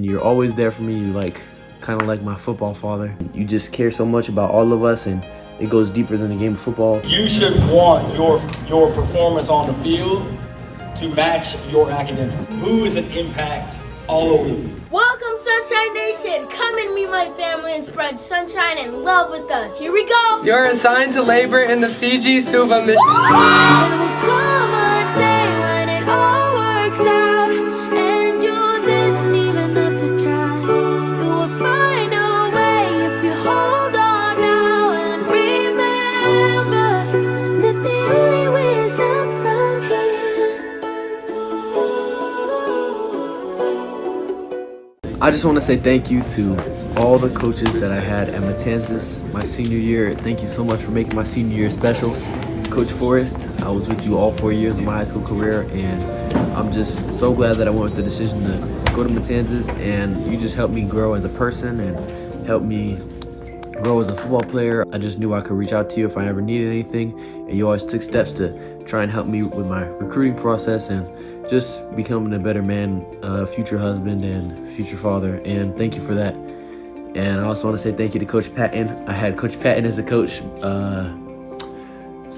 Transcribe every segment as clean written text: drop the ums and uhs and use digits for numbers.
You're always there for me. You kind of like my football father. You just care so much about all of us, and it goes deeper than the game of football. You should want your performance on the field to match your academics. Who is an impact all over the field? Welcome, Sunshine Nation. Come and meet my family and spread sunshine and love with us. Here we go. You're assigned to labor in the Fiji Suva mission. There will come a day when it all works out, and you didn't even have to try. You will find a way if you hold on now and remember that the only way is up from here. I just want to say thank you to all the coaches that I had at Matanzas my senior year. Thank you so much for making my senior year special. Coach Forrest, I was with you all 4 years of my high school career, and I'm just so glad that I went with the decision to go to Matanzas, and you just helped me grow as a person and helped me grow as a football player. I just knew I could reach out to you if I ever needed anything, and you always took steps to try and help me with my recruiting process and just becoming a better man, future husband and future father, and thank you for that. And I also want to say thank you to Coach Patton. I had Coach Patton as a coach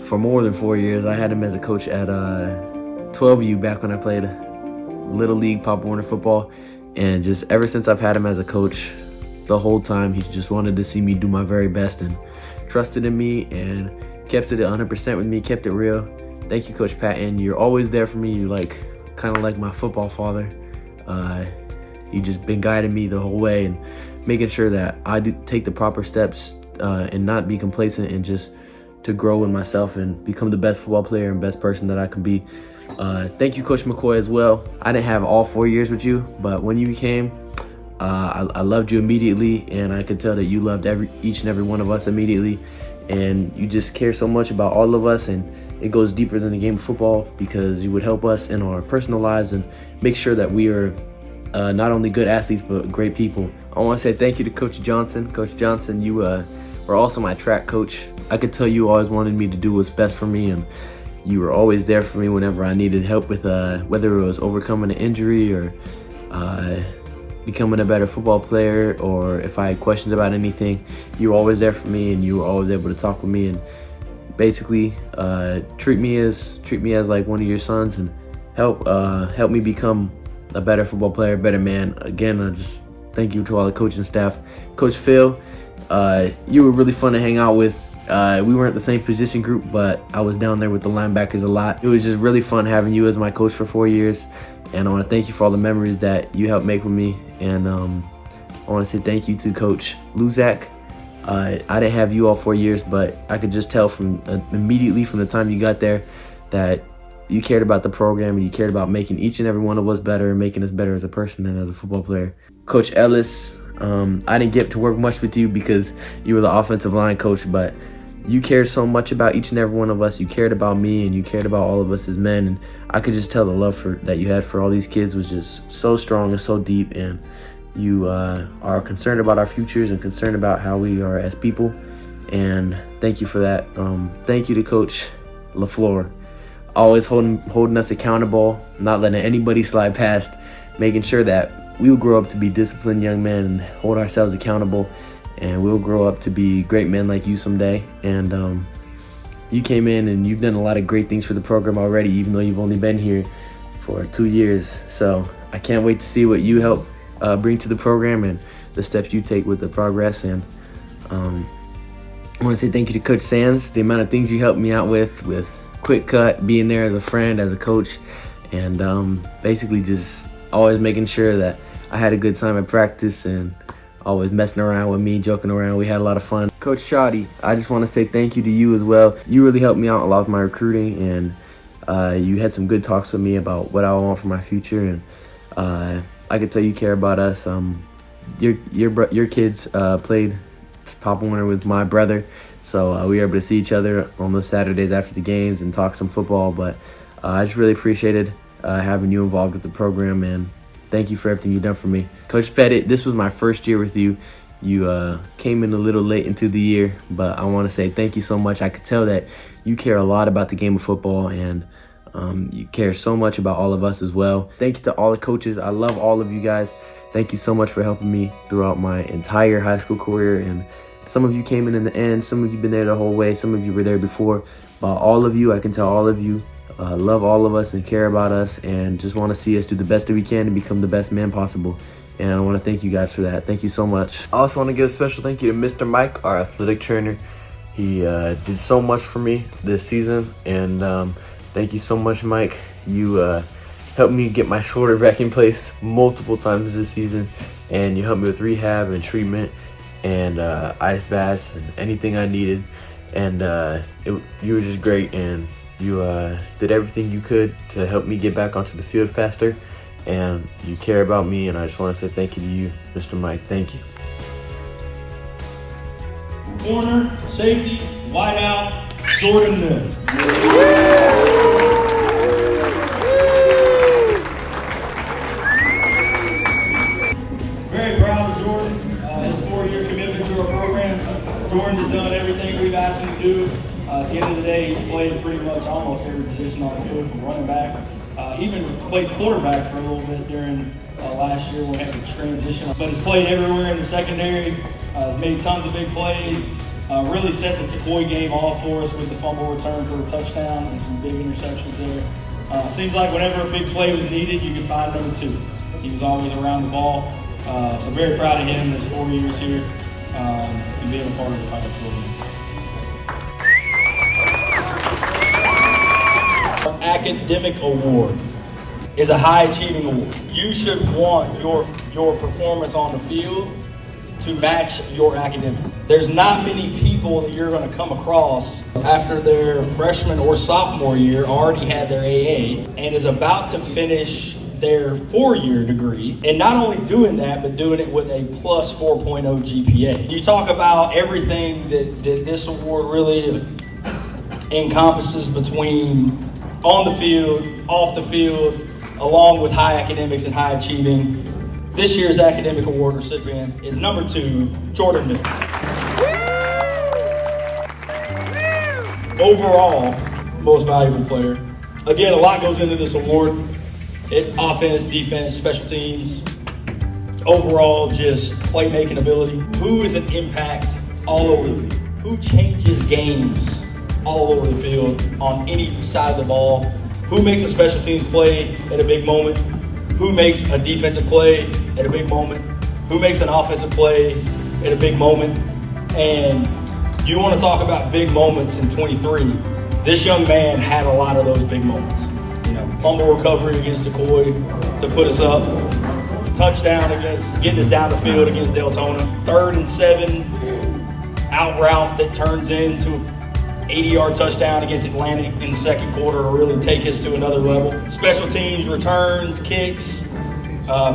for more than 4 years. I had him as a coach at 12U back when I played Little League Pop Warner football, and just ever since I've had him as a coach, the whole time he just wanted to see me do my very best and trusted in me and kept it 100% with me, kept it real. Thank you, Coach Patton. You're always there for me. You're kind of like my football father. You just been guiding me the whole way and making sure that I do take the proper steps and not be complacent, and just to grow in myself and become the best football player and best person that I can be. Thank you, Coach McCoy, as well. I didn't have all 4 years with you, but when you came, I loved you immediately, and I could tell that you loved each and every one of us immediately, and you just care so much about all of us, and it goes deeper than the game of football because you would help us in our personal lives and make sure that we are not only good athletes but great people. I want to say thank you to Coach Johnson. Coach Johnson, you were also my track coach. I could tell you always wanted me to do what's best for me, and you were always there for me whenever I needed help with whether it was overcoming an injury or becoming a better football player, or if I had questions about anything. You were always there for me, and you were always able to talk with me and basically treat me as like one of your sons, and help me become a better football player, better man. Again, I just thank you to all the coaching staff. Coach Phil, you were really fun to hang out with. We weren't the same position group, but I was down there with the linebackers a lot. It was just really fun having you as my coach for 4 years, and I want to thank you for all the memories that you helped make with me. And I want to say thank you to Coach Luzak. I didn't have you all 4 years, but I could just tell from immediately from the time you got there that you cared about the program, and you cared about making each and every one of us better and making us better as a person and as a football player. Coach Ellis, I didn't get to work much with you because you were the offensive line coach, but you cared so much about each and every one of us. You cared about me, and you cared about all of us as men, and I could just tell the love that you had for all these kids was just so strong and so deep, and you are concerned about our futures and concerned about how we are as people, and thank you for that. Thank you to Coach LaFleur, always holding us accountable, not letting anybody slide past, making sure that we will grow up to be disciplined young men and hold ourselves accountable, and we'll grow up to be great men like you someday. And you came in and you've done a lot of great things for the program already, even though you've only been here for 2 years. So I can't wait to see what you help bring to the program and the steps you take with the progress. And I want to say thank you to Coach Sands, the amount of things you helped me out with Quick Cut, being there as a friend, as a coach, and basically just always making sure that I had a good time at practice and always messing around with me, joking around. We had a lot of fun. Coach Shoddy, I just want to say thank you to you as well. You really helped me out a lot with my recruiting, and you had some good talks with me about what I want for my future, and I could tell you care about us. Your kids played Pop Warner with my brother, so we were able to see each other on those Saturdays after the games and talk some football, but I just really appreciated having you involved with the program, and thank you for everything you've done for me. Coach Pettit, this was my first year with you. You came in a little late into the year, but I want to say thank you so much. I could tell that you care a lot about the game of football, and you care so much about all of us as well. Thank you to all the coaches. I love all of you guys. thank you so much for helping me throughout my entire high school career. And some of you came in the end, some of you been there the whole way, some of you were there before. But all of you, I can tell all of you love all of us and care about us and just want to see us do the best that we can to become the best man possible. And I want to thank you guys for that. Thank you so much. I also want to give a special thank you to Mr. Mike, our athletic trainer. He did so much for me this season, and thank you so much, Mike. You helped me get my shoulder back in place multiple times this season, and you helped me with rehab and treatment and ice baths and anything I needed. And you were just great, and you did everything you could to help me get back onto the field faster, and you care about me, and I just want to say thank you to you, Mr. Mike. Thank you. Corner, safety, wideout, Jordan Mills. Very proud of Jordan, his 4-year commitment to our program. Jordan has done everything we've asked him to do. At the end of the day, he's played pretty much almost every position on the field, from running back. Even played quarterback for a little bit during last year when we had to transition. But has played everywhere in the secondary, has made tons of big plays, really set the Takoi game off for us with the fumble return for a touchdown and some big interceptions there. Seems like whenever a big play was needed, you could find number 2. He was always around the ball. So very proud of him this 4 years here and being a part of the Pirates program. Our academic award is a high achieving award. You should want your performance on the field to match your academics. There's not many people that you're going to come across after their freshman or sophomore year already had their AA and is about to finish their 4-year degree, and not only doing that, but doing it with a plus 4.0 GPA. You talk about everything that this award really encompasses between on the field, off the field, along with high academics and high achieving. This year's academic award recipient is number 2, Jordan Mills. Overall, most valuable player. Again, a lot goes into this award. Offense, defense, special teams, overall just playmaking ability. Who is an impact all over the field? Who changes games all over the field on any side of the ball? Who makes a special teams play at a big moment? Who makes a defensive play at a big moment? Who makes an offensive play at a big moment? And you want to talk about big moments in 23. This young man had a lot of those big moments. Fumble recovery against Takoi to put us up. Touchdown against, getting us down the field against Deltona. 3rd and 7 out route that turns into an 80-yard touchdown against Atlantic in the second quarter to really take us to another level. Special teams, returns, kicks,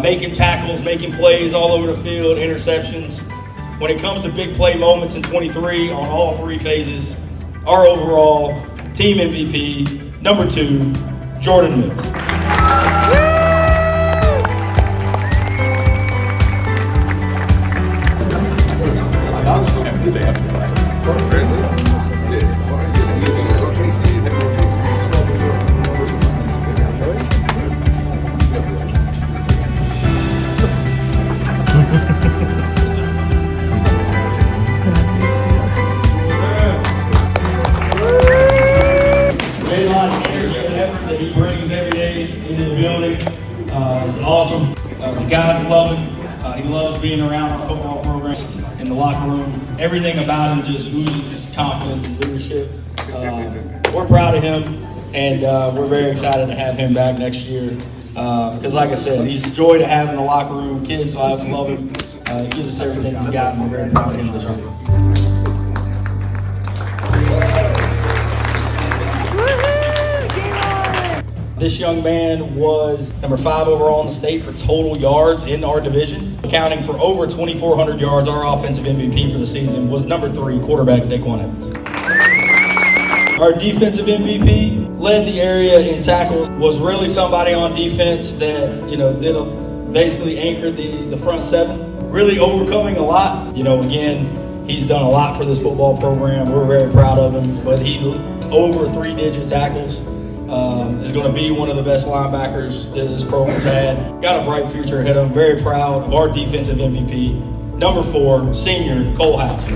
making tackles, making plays all over the field, interceptions. When it comes to big play moments in 23 on all 3 phases, our overall team MVP, number 2, Jordan Mills. That he brings every day into the building is awesome. The guys love him. He loves being around our football program in the locker room. Everything about him just oozes confidence and leadership. We're proud of him, and we're very excited to have him back next year. Because like I said, he's a joy to have in the locker room. Kids love him. He gives us everything he's got, and we're very proud of him this year. This young man was number 5 overall in the state for total yards in our division. Accounting for over 2,400 yards, our offensive MVP for the season was number 3, quarterback Daquan Evans. Our defensive MVP led the area in tackles, was really somebody on defense that, basically anchored the front 7, really overcoming a lot. Again, he's done a lot for this football program. We're very proud of him, but he over 3-digit tackles. is going to be one of the best linebackers that this program's had. Got a bright future ahead of him. Very proud of our defensive MVP. Number 4, senior Cole House.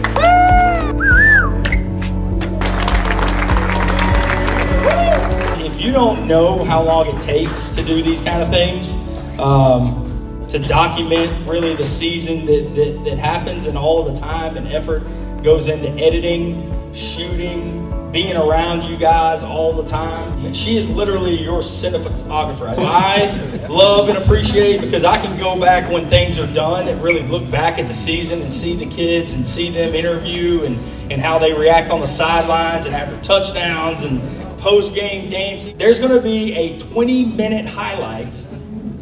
If you don't know how long it takes to do these kind of things, to document really the season that happens, and all of the time and effort goes into editing, shooting, being around you guys all the time. She is literally your cinematographer. I love and appreciate, because I can go back when things are done and really look back at the season and see the kids and see them interview and how they react on the sidelines and after touchdowns and post-game games. There's going to be a 20-minute highlight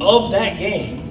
of that game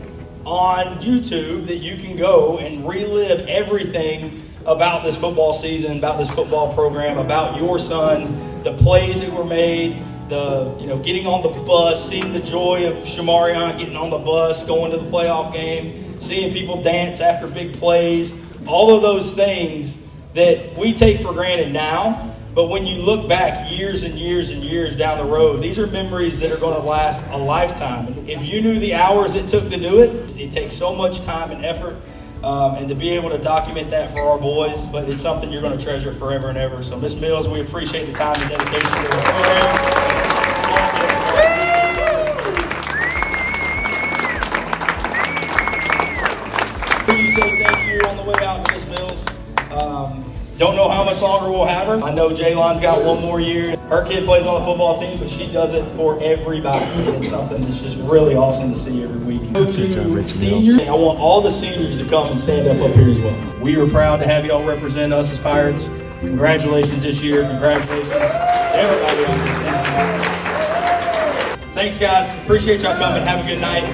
on YouTube that you can go and relive everything about this football season, about this football program, about your son, the plays that were made, getting on the bus, seeing the joy of Shamarion getting on the bus, going to the playoff game, seeing people dance after big plays, all of those things that we take for granted now. But when you look back years and years and years down the road, these are memories that are going to last a lifetime. And if you knew the hours it took to do it, it takes so much time and effort. And to be able to document that for our boys, but it's something you're going to treasure forever and ever. So, Ms. Mills, we appreciate the time and dedication to the program. You say thank you on the way out, Ms. Mills. Don't know how much longer we'll have her. I know Jaylon's got one more year. Her kid plays on the football team, but she does it for everybody. And it's something that's just really awesome to see every week. Go to seniors. I want all the seniors to come and stand up here as well. We are proud to have y'all represent us as Pirates. Congratulations this year. Congratulations to everybody on this season. Thanks, guys. Appreciate y'all coming. Have a good night.